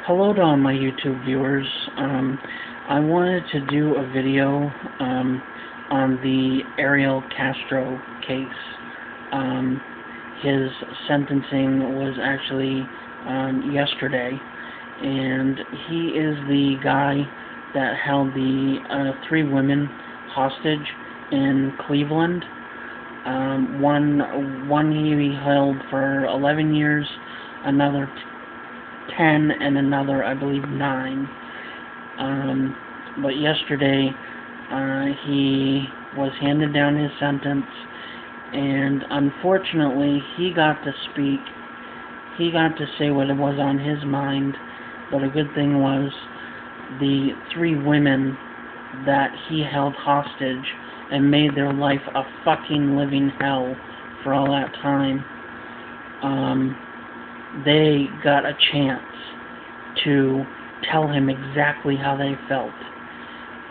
Hello to all my YouTube viewers. I wanted to do a video on the Ariel Castro case. His sentencing was actually yesterday, and he is the guy that held the three women hostage in Cleveland. One he held for 11 years, another 10, and another, I believe, 9. But yesterday, he was handed down his sentence, and unfortunately, he got to speak. He got to say what was on his mind, but a good thing was the three women that he held hostage and made their life a fucking living hell for all that time. They got a chance to tell him exactly how they felt.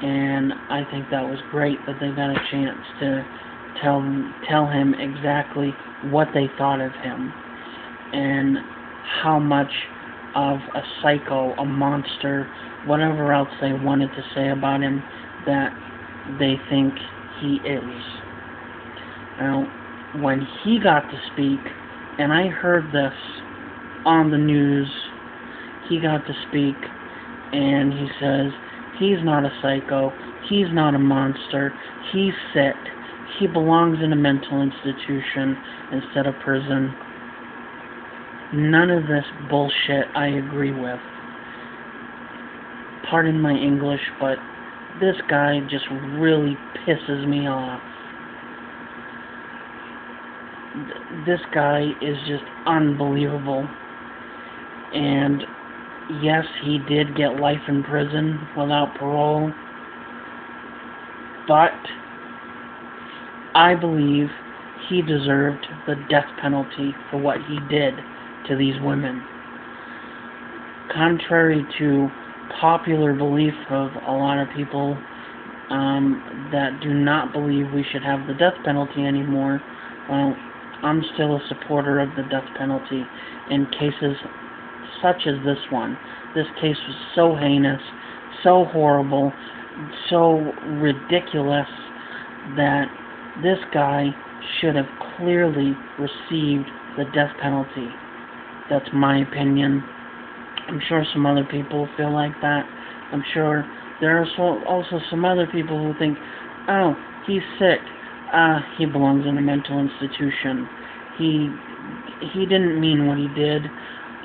And I think that was great that they got a chance to tell him exactly what they thought of him and how much of a psycho, a monster, whatever else they wanted to say about him that they think he is. Now, when he got to speak, and I heard this on the news, he got to speak, and he says, he's not a psycho, he's not a monster, he's sick, he belongs in a mental institution instead of prison. None of this bullshit I agree with. Pardon my English, but this guy just really pisses me off. This guy is just unbelievable. And yes, he did get life in prison without parole, but I believe he deserved the death penalty for what he did to these women. Contrary to popular belief of a lot of people that do not believe we should have the death penalty anymore, well, I'm still a supporter of the death penalty in cases such as this one. This case was so heinous, so horrible, so ridiculous that this guy should have clearly received the death penalty. That's my opinion. I'm sure some other people feel like that. I'm sure there are also some other people who think, oh, he's sick. He belongs in a mental institution. He didn't mean what he did.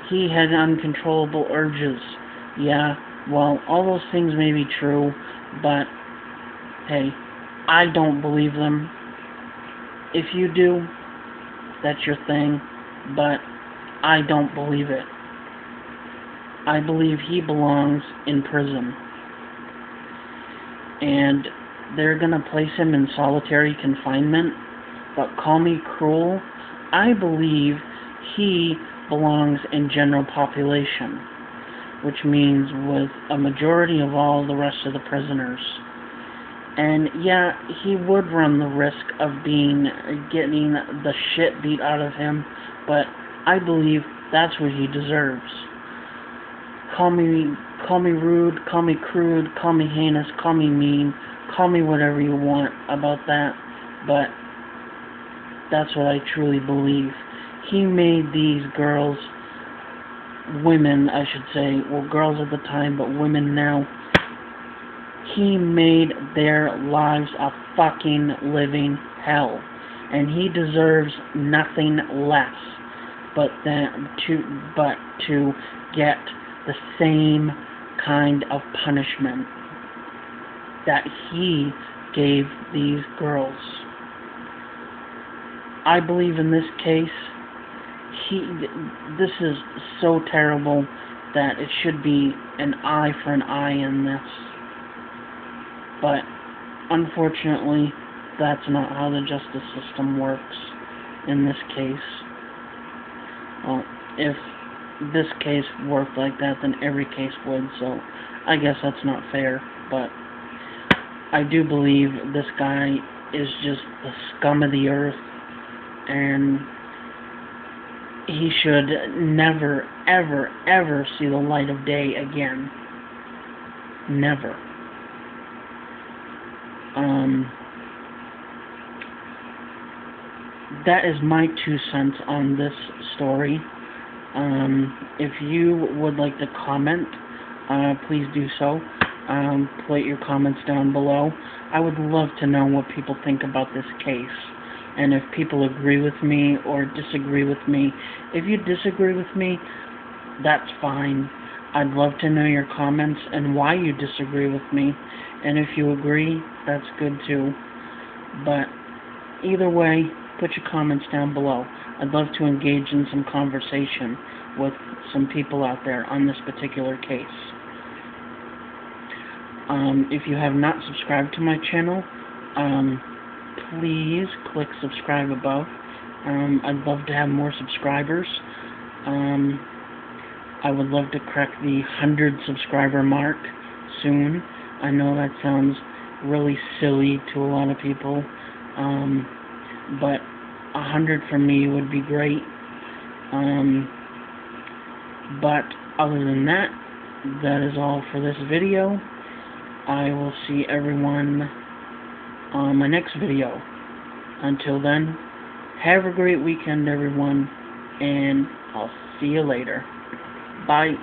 He had uncontrollable urges. Yeah, well, all those things may be true, but hey, I don't believe them. If you do, that's your thing, but I don't believe it. I believe he belongs in prison. And they're going to place him in solitary confinement, but call me cruel, I believe he belongs in general population, which means with a majority of all the rest of the prisoners. And yeah, he would run the risk of getting the shit beat out of him, but I believe that's what he deserves. Call me rude, call me crude, call me heinous, call me mean, call me whatever you want about that, but that's what I truly believe. He made these girls, women I should say, well, girls at the time, but women now, he made their lives a fucking living hell, and he deserves nothing less but to get the same kind of punishment that he gave these girls. I believe in this case, this is so terrible that it should be an eye for an eye in this. But unfortunately, that's not how the justice system works in this case. Well, if this case worked like that, then every case would, so I guess that's not fair, but I do believe this guy is just the scum of the earth, and he should never, ever, ever see the light of day again. Never. That is my 2 cents on this story. If you would like to comment, please do so. Put your comments down below. I would love to know what people think about this case, and if people agree with me or disagree with me. If you disagree with me, that's fine. I'd love to know your comments and why you disagree with me, and if you agree, that's good too. But either way, put your comments down below. I'd love to engage in some conversation with some people out there on this particular case. If you have not subscribed to my channel, please click subscribe above. I'd love to have more subscribers. I would love to crack the 100 subscriber mark soon. I know that sounds really silly to a lot of people, but 100 for me would be great. But other than that, that is all for this video. I will see everyone on my next video. Until then, have a great weekend, everyone, and I'll see you later. Bye.